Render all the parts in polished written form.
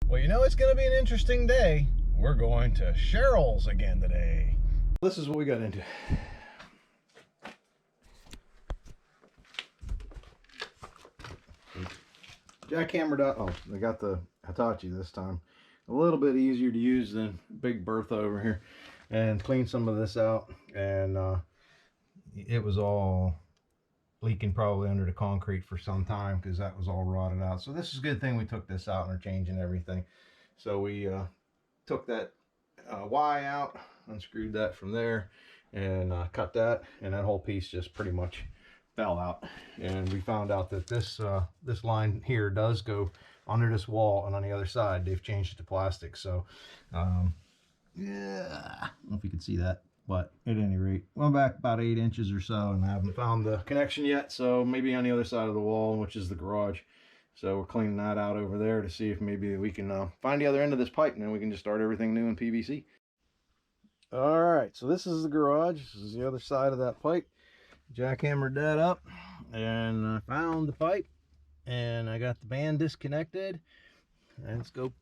Well, you know it's going to be an interesting day. We're going to Cheryl's again today. This is what we got into. Jackhammered up. Oh, they got the Hitachi this time. A little bit easier to use than Big Bertha over here. And cleaned some of this out. And it was all leaking probably under the concrete for some time because that was all rotted out. So this is a good thing we took this out and are changing everything. So we took that Y out, unscrewed that from there, and cut that, and that whole piece just pretty much fell out. And we found out that this this line here does go under this wall, and on the other side they've changed it to plastic. So yeah, I don't know if you can see that, but at any rate, went back about 8 inches or so, and I haven't found the connection yet. So maybe on the other side of the wall, which is the garage. So we're cleaning that out over there to see if maybe we can find the other end of this pipe, and then we can just start everything new in PVC. All right, so this is the garage. This is the other side of that pipe. Jackhammered that up, and I found the pipe, and I got the band disconnected. And let's go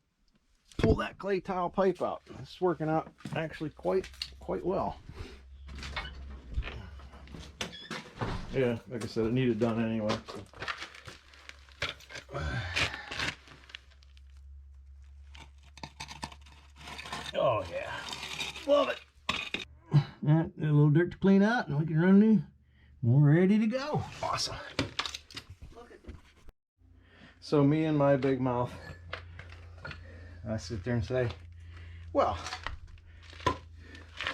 pull that clay tile pipe out. It's working out actually quite well. Yeah, like I said, it needed done anyway. Oh yeah, love it. Yeah, a little dirt to clean out, and we can run new. We're ready to go. Awesome. Look at it. So me and my big mouth, I sit there and say, well,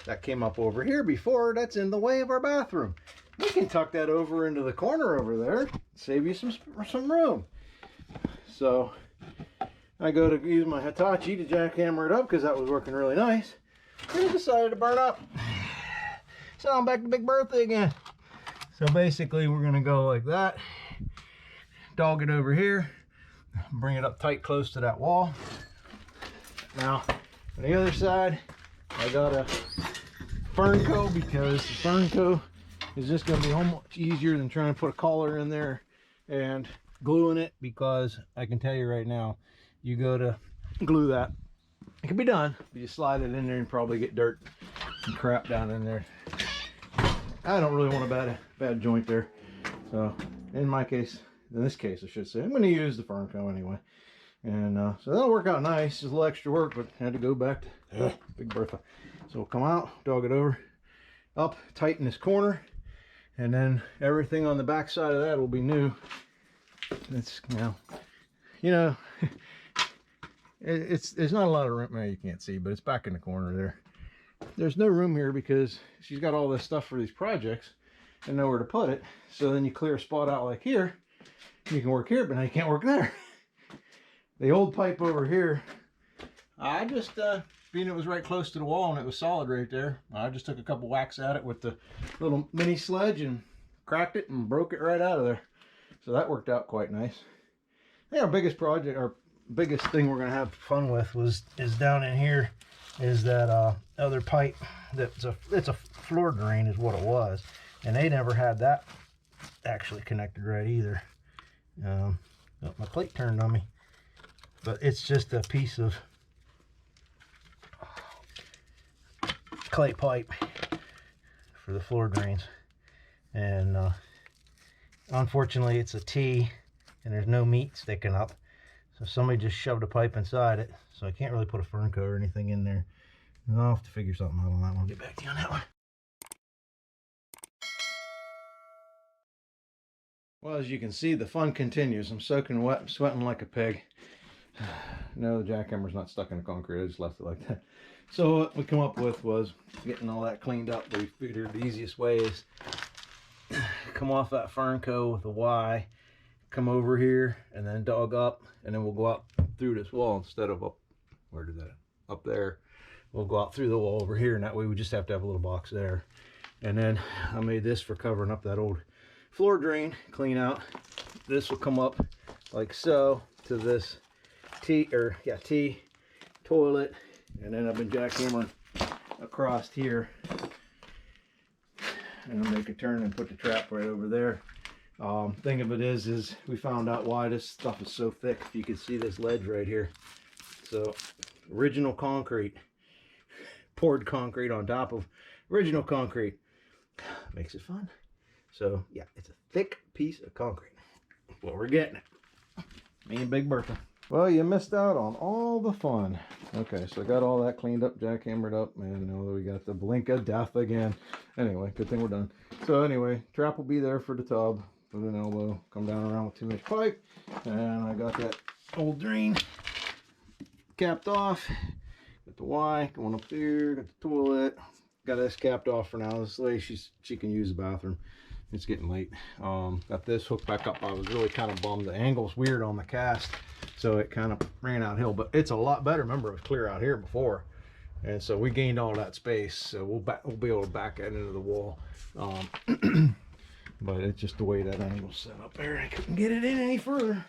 that came up over here before. That's in the way of our bathroom. We can tuck that over into the corner over there, save you some room. So I go to use my Hitachi to jackhammer it up because that was working really nice. And it decided to burn up. So I'm back to Big Bertha again. So basically we're gonna go like that, dog it over here, bring it up tight close to that wall. Now on the other side, I got a Fernco because the Fernco is just gonna be much easier than trying to put a collar in there and gluing it, because I can tell you right now, you go to glue that, it can be done, but you slide it in there and probably get dirt and crap down in there. I don't really want a bad joint there. So in my case, in this case I should say, I'm going to use the Fernco anyway. And so that'll work out nice. It's a little extra work, but I had to go back to Big Bertha. So we'll come out, dog it over, up, tighten this corner, and then everything on the back side of that will be new. It's, there's not a lot of room there, you can't see, but it's back in the corner there. There's no room here because she's got all this stuff for these projects and nowhere to put it. So then you clear a spot out like here, you can work here, but now you can't work there. The old pipe over here, I just, being it was right close to the wall and it was solid right there, I just took a couple whacks at it with the little mini sledge and cracked it and broke it right out of there. So that worked out quite nice. I think our biggest project, our biggest thing we're gonna have fun with is down in here, is that other pipe that's it's a floor drain is what it was, and they never had that actually connected right either. Oh, my plate turned on me, but it's just a piece of clay pipe for the floor drains, and unfortunately it's a T and there's no meat sticking up, so somebody just shoved a pipe inside it, so I can't really put a Fernco or anything in there. I'll have to figure something out on that one. I'll get back to you on that one. Well, as you can see, the fun continues. I'm soaking wet, I'm sweating like a pig. No, the jackhammer's not stuck in the concrete. I just left it like that. So what we come up with was getting all that cleaned up. We figured the easiest way is come off that Fernco with a Y, come over here, and then dog up, and then we'll go out through this wall instead of up, where did that, up there. We'll go out through the wall over here, and that way we just have to have a little box there. And then I made this for covering up that old floor drain, clean out. This will come up like so to this T toilet, and then I've been jackhammering across here, and I'll make a turn and put the trap right over there. Thing of it is we found out why this stuff is so thick. If you can see this ledge right here, So original concrete, poured concrete on top of original concrete. Makes it fun. So yeah, it's a thick piece of concrete. That's what we're getting at. Me and Big Bertha. Well, you missed out on all the fun. Okay, so I got all that cleaned up, jackhammered up, and we got the blink of death again. Anyway, good thing we're done. So anyway, trap will be there for the tub with an elbow. Come down around with 2-inch pipe, and I got that old drain capped off. Got the Y going up there. Got the toilet. Got this capped off for now. This lady, she can use the bathroom. It's getting late. Got this hooked back up. I was really kind of bummed. The angle's weird on the cast, so it kind of ran out hill, but it's a lot better. Remember, it was clear out here before, and so we gained all that space, so we'll be able to back that into the wall. But it's just the way that angle's set up there. I couldn't get it in any further.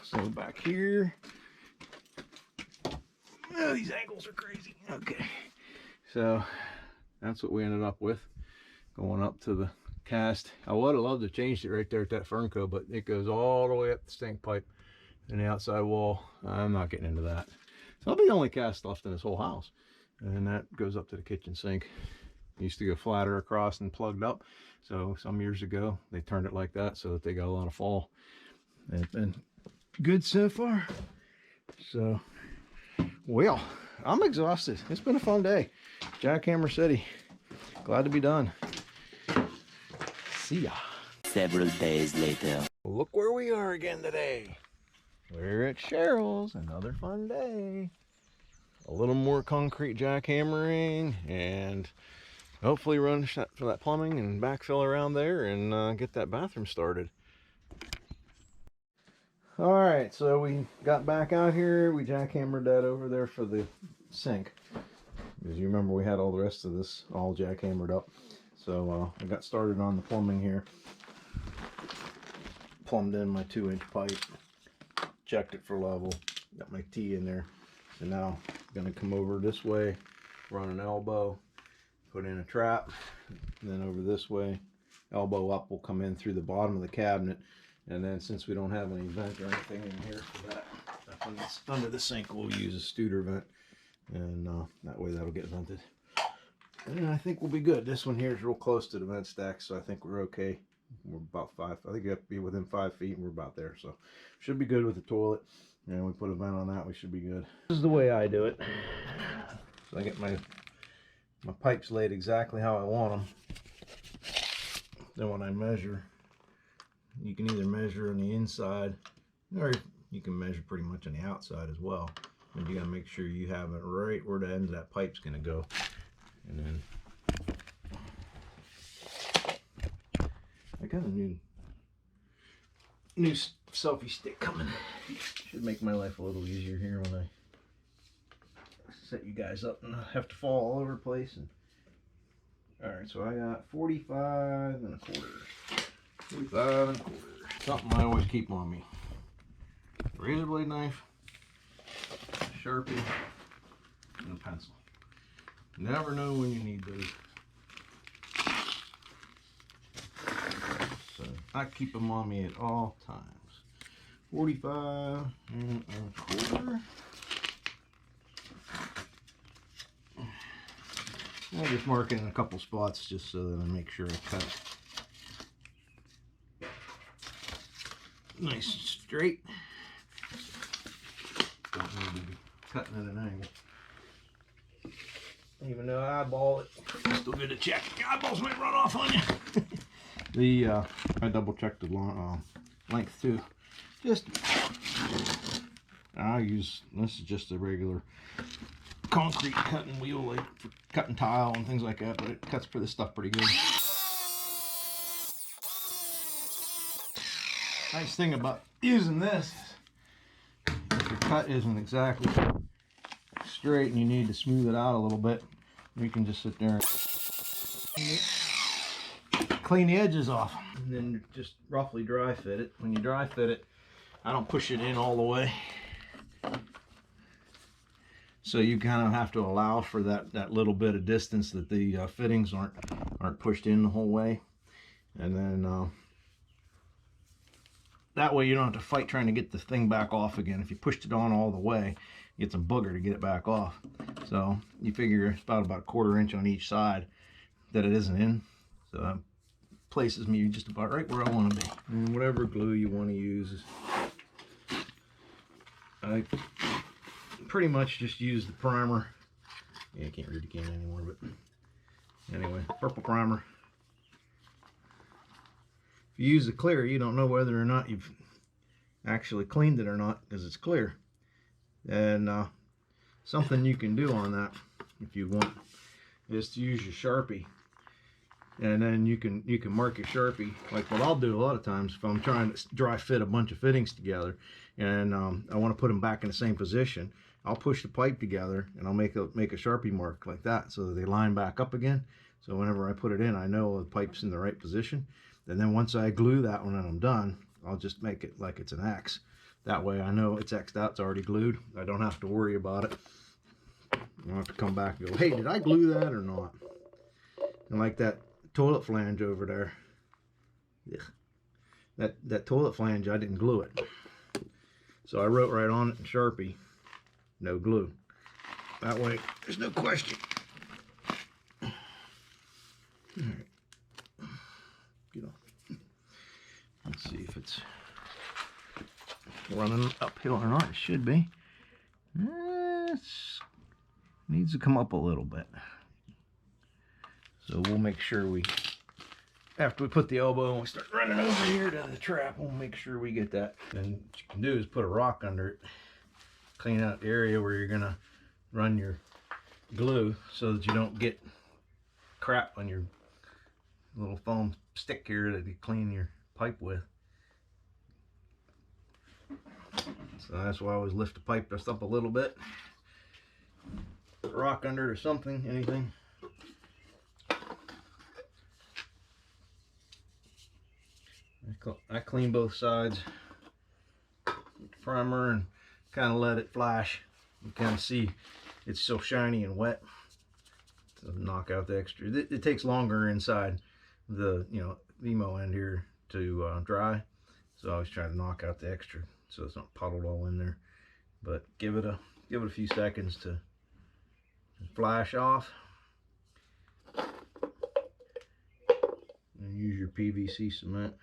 So back here, oh, these angles are crazy. Okay, so that's what we ended up with, going up to the cast. I would have loved to change it right there at that Fernco, but it goes all the way up the stink pipe and the outside wall. I'm not getting into that. So that'll be the only cast left in this whole house, and that goes up to the kitchen sink. It used to go flatter across and plugged up, so some years ago they turned it like that so that they got a lot of fall. And it's been good so far. So, well, I'm exhausted. It's been a fun day. Jackhammer City. Glad to be done. See ya. Several days later. Look where we are again today. We're at Cheryl's. Another fun day. A little more concrete jackhammering, and hopefully run for that plumbing and backfill around there and get that bathroom started. All right, so we got back out here. We jackhammered that over there for the sink, because you remember we had all the rest of this all jackhammered up. So I got started on the plumbing here. Plumbed in my 2-inch pipe, checked it for level, got my T in there. So now I'm gonna come over this way, run an elbow, put in a trap, and then over this way, elbow up will come in through the bottom of the cabinet. And then since we don't have any vent or anything in here for that, up under the sink, we'll use a Studer vent, and that way that'll get vented. And I think we'll be good. This one here is real close to the vent stack, so I think we're okay. We're about 5. I think you have to be within 5 feet, and we're about there. So should be good with the toilet. And we put a vent on that, we should be good. This is the way I do it. So I get my pipes laid exactly how I want them. Then when I measure, you can either measure on the inside, or you can measure pretty much on the outside as well. And you gotta make sure you have it right where the end of that pipe's gonna go. And then I got a new selfie stick coming. Should make my life a little easier here when I set you guys up and I have to fall all over the place. And all right, so I got 45 and a quarter. 45 and a quarter. Something I always keep on me. Razor blade knife, Sharpie, and a pencil. Never know when you need those. So I keep them on me at all times. 45 and a quarter. I just mark it in a couple spots just so that I make sure I cut it nice and straight. Don't need to be cutting at an angle. Even though I eyeball it, it's still good to check. The eyeballs might run off on you. I double checked the length too. I use, this is just a regular concrete cutting wheel, like for cutting tile and things like that, but it cuts for this stuff pretty good. Nice thing about using this, if your cut isn't exactly straight and you need to smooth it out a little bit, you can just sit there and clean the edges off, and then just roughly dry fit it. When you dry fit it, I don't push it in all the way, so you kind of have to allow for that little bit of distance that the fittings aren't pushed in the whole way. And then that way you don't have to fight trying to get the thing back off again. If you pushed it on all the way, you get some booger to get it back off. So you figure it's about a 1/4 inch on each side that it isn't in. So that places me just about right where I want to be. And whatever glue you want to use, I pretty much just use the primer. Yeah, I can't read the can anymore, but anyway, purple primer. If you use the clear, you don't know whether or not you've actually cleaned it or not because it's clear. And something you can do on that, if you want, is to use your Sharpie, and then you can mark your Sharpie. Like what I'll do a lot of times if I'm trying to dry fit a bunch of fittings together, and I want to put them back in the same position, I'll push the pipe together and I'll make a Sharpie mark like that so that they line back up again. So whenever I put it in, I know the pipe's in the right position. And then once I glue that one and I'm done, I'll just make it like it's an X. That way I know it's X'd out, it's already glued. I don't have to worry about it. I don't have to come back and go, hey, did I glue that or not? And like that toilet flange over there, that toilet flange, I didn't glue it. So I wrote right on it in Sharpie, no glue. That way there's no question. All right. Get on. Let's see if it's running uphill or not. It should be. It needs to come up a little bit. So we'll make sure after we put the elbow and we start running over here to the trap, we'll make sure we get that. And what you can do is put a rock under it, clean out the area where you're gonna run your glue so that you don't get crap on your little foam stick here that you clean your pipe with. So that's why I always lift the pipe just up a little bit. Put a rock under it or something, anything. I clean both sides with the primer and kind of let it flash. You kind of see it's so shiny and wet. So knock out the extra. It takes longer inside the Vimo end here to dry. So I always try to knock out the extra so it's not puddled all in there. But give it a few seconds to flash off. And use your PVC cement.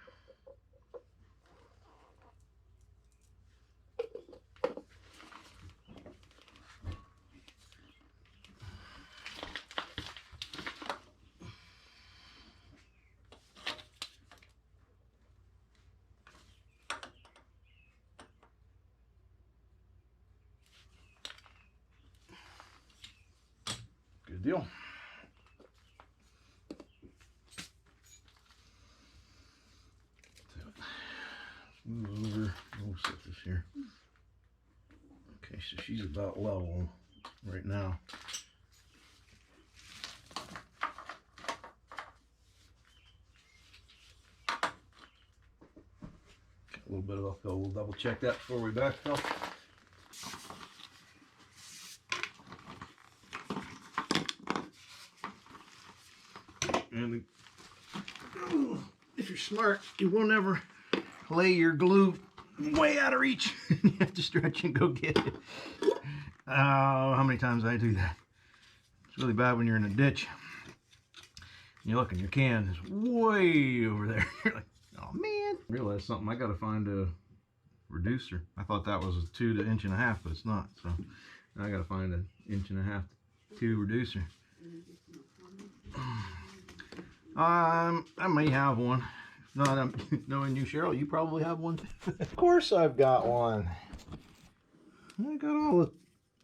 Good deal. Move over. We'll set this here. Okay, so she's about level right now. Got a little bit of uphill. We'll double check that before we backfill. And if you're smart, you won't ever lay your glue way out of reach. You have to stretch and go get it. How many times I do that? It's really bad when you're in a ditch. You look and your can is way over there. You're like, oh man. I realized something. I got to find a reducer. I thought that was a 2 to 1.5 inches, but it's not. So I got to find an 1.5 inch, 2 reducer. I may have one. If not, I'm knowing you, Cheryl, you probably have one too. Of course I've got one. I got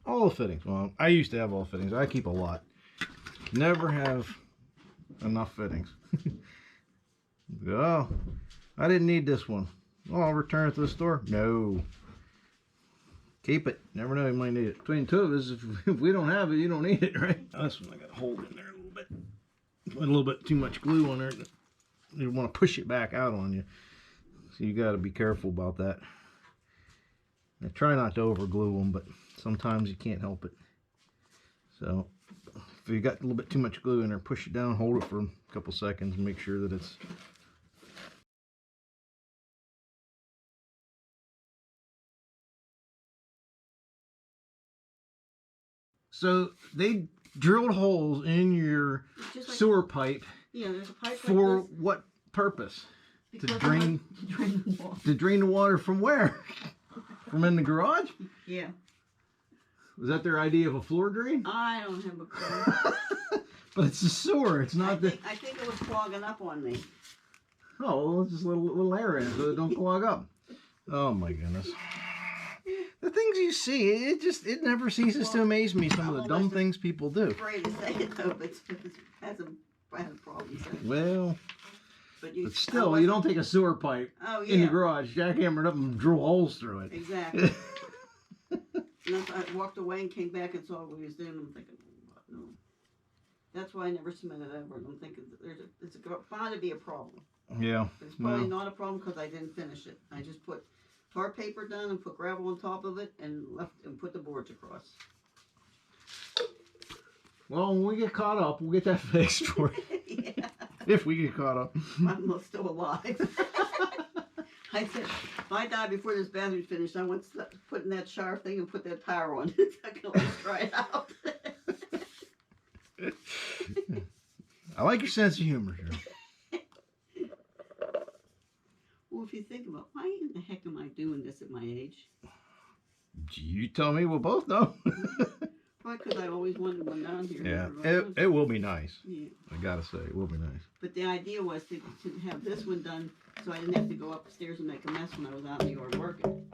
all the fittings. Well, I used to have all the fittings. I keep a lot. Never have enough fittings. Oh, I didn't need this one. Well, I'll return it to the store. No. Keep it. Never know, you might need it. Between two of us, if we don't have it, you don't need it, right? This one I got to hold in there a little bit. Put a little bit too much glue on there. You want to push it back out on you. So you got to be careful about that. I try not to over glue them, but sometimes you can't help it. So if you got a little bit too much glue in there, push it down, hold it for a couple seconds, and make sure that it's So they drilled holes in your Just like, sewer pipe yeah, there's a pipe for like this. what purpose? Because To I drain want to drain the water. to drain the water from where? From in the garage? Yeah. Was that their idea of a floor drain? I don't have a clue. But it's a sewer. It's not I think it was clogging up on me. Oh, well, it's just a little air in it so it don't clog up. Oh my goodness. The things you see, it never ceases to amaze me, some of the dumb things people do. I'm afraid to say it though, but it has a problem. Well, but still, you don't take a sewer pipe in the garage, jackhammer it up and drill holes through it. Exactly. And I walked away and came back and saw what he was doing. I'm thinking, no. That's why I never submitted over. And I'm thinking it's bound to be a problem. Yeah. It's probably not a problem because I didn't finish it. I just put tar paper down and put gravel on top of it and put the boards across. Well, when we get caught up, we'll get that fixed for you. Yeah. If we get caught up. I'm still alive. I said, if I die before this bathroom's finished, I want to put in that shower thing and put that power on. I can always try it out. I like your sense of humor, Cheryl. Well, if you think about why in the heck am I doing this at my age? You tell me, we'll both know. Probably because I always wanted one down here. Yeah, it will be nice. Yeah. I gotta say, it will be nice. But the idea was to have this one done so I didn't have to go upstairs and make a mess when I was out in the yard working.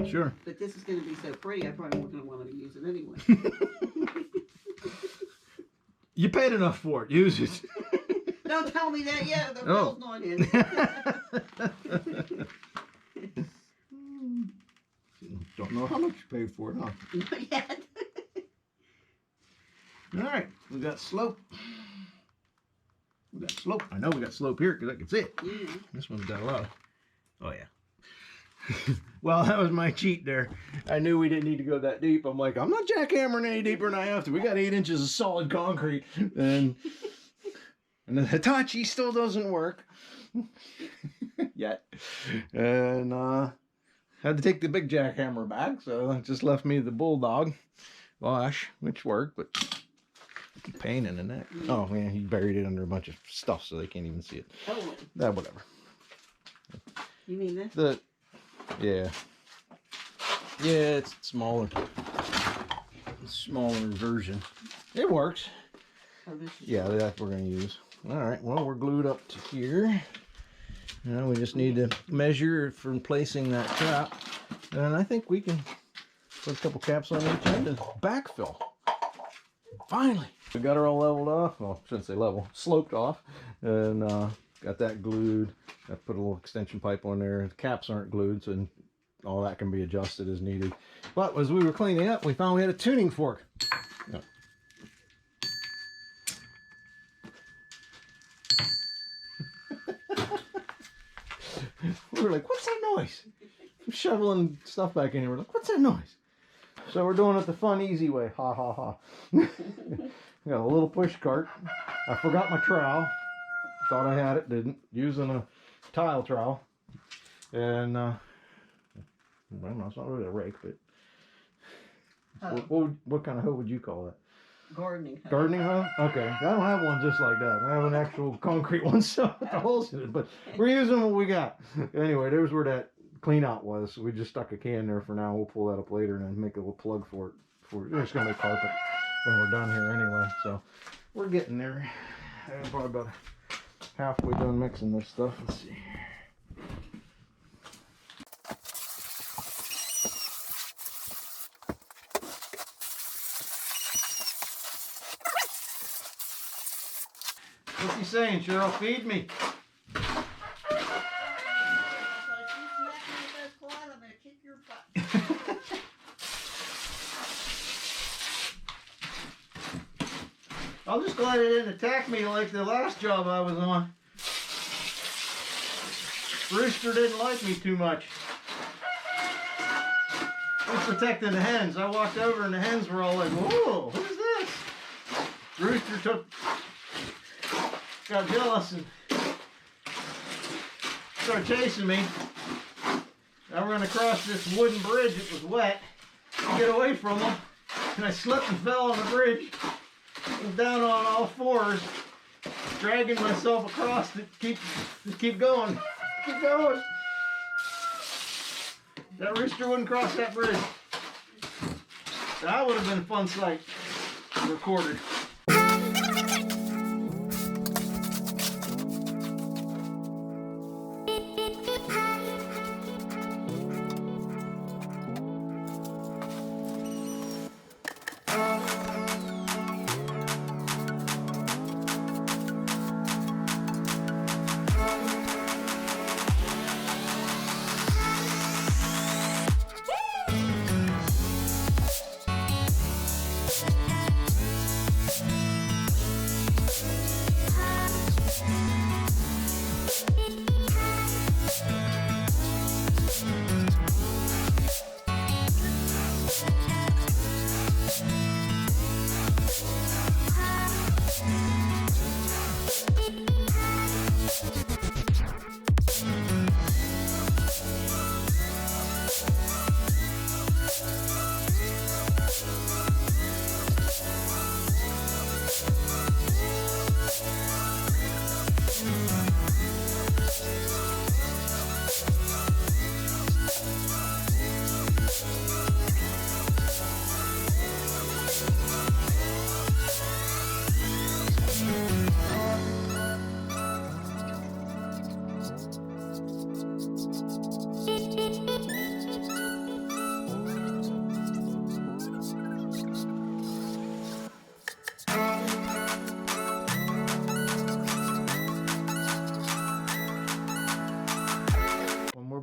Sure. But this is going to be so pretty, I probably wasn't going to want to use it anyway. You paid enough for it. Use it. Don't tell me that yet. The bill's not in. Don't know how much you paid for it, huh? Not yet. All right, we got slope. We got slope. I know we got slope here because I can see it. Yeah. This one's got a lot of. Oh yeah. Well, that was my cheat there. I knew we didn't need to go that deep. I'm like, I'm not jackhammering any deeper than I have to. We got 8 inches of solid concrete, and the Hitachi still doesn't work yet. And had to take the big jackhammer back, so it just left me the bulldog wash, which worked, but pain in the neck. Oh man, he buried it under a bunch of stuff so they can't even see it. Oh. Whatever. You mean this? Yeah, it's smaller version. It works. Oh, Yeah, that's what we're gonna use. All right, well, we're glued up to here. Now we just need to measure from placing that trap, and I think we can put a couple caps on each end and backfill. Finally, we got her all leveled off. Well, I shouldn't say level, sloped off, and got that glued. I put a little extension pipe on there. The caps aren't glued, so all that can be adjusted as needed. But as we were cleaning up, we found we had a tuning fork. No. We were like, what's that noise? I'm shoveling stuff back in here. We're like, what's that noise? So we're doing it the fun, easy way. Ha, ha, ha. Got a little push cart. I forgot my trowel. Thought I had it, didn't. Using a tile trowel. And, well, no, it's not really a rake, but what kind of hoe would you call that? Gardening hoe. Gardening hoe? Okay. I don't have one just like that. I have an actual concrete one so with the holes in it, but we're using what we got. Anyway, there's where that clean out was. So we just stuck a can there for now. We'll pull that up later and then make a little plug for it. We're just gonna make carpet when we're done here anyway. So we're getting there. I'm probably about halfway done mixing this stuff. Let's see. What's he saying, Cheryl? Feed me. I'm just glad it didn't attack me like the last job I was on. Rooster didn't like me too much. I was protecting the hens. I walked over and the hens were all like, whoa, what is this? Rooster got jealous and started chasing me. I ran across this wooden bridge. It was wet. To get away from them. and I slipped and fell on the bridge. I was down on all fours, dragging myself across to keep going. Keep going. That rooster wouldn't cross that bridge. That would have been a fun sight recorded.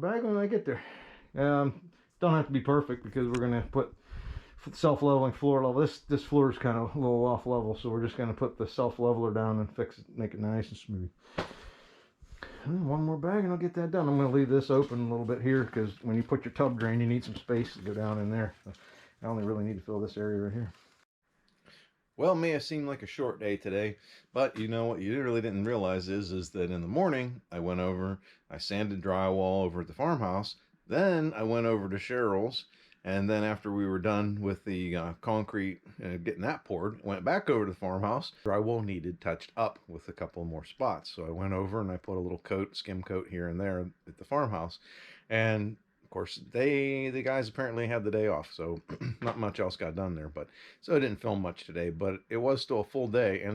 Bag when I get there. Don't have to be perfect because we're gonna put self-leveling floor level. This floor is kind of a little off level, so we're just gonna put the self-leveler down and fix it, make it nice and smooth. And one more bag and I'll get that done. I'm gonna leave this open a little bit here because when you put your tub drain, you need some space to go down in there. So I only really need to fill this area right here. Well, it may have seemed like a short day today, but you know what you really didn't realize is that in the morning I went over, I sanded drywall over at the farmhouse, then I went over to Cheryl's, and then after we were done with the concrete, getting that poured, went back over to the farmhouse. Drywall needed touched up with a couple more spots, so I went over and I put a little coat, skim coat here and there at the farmhouse, and of course, the guys apparently had the day off, so not much else got done there. But so I didn't film much today, but it was still a full day. And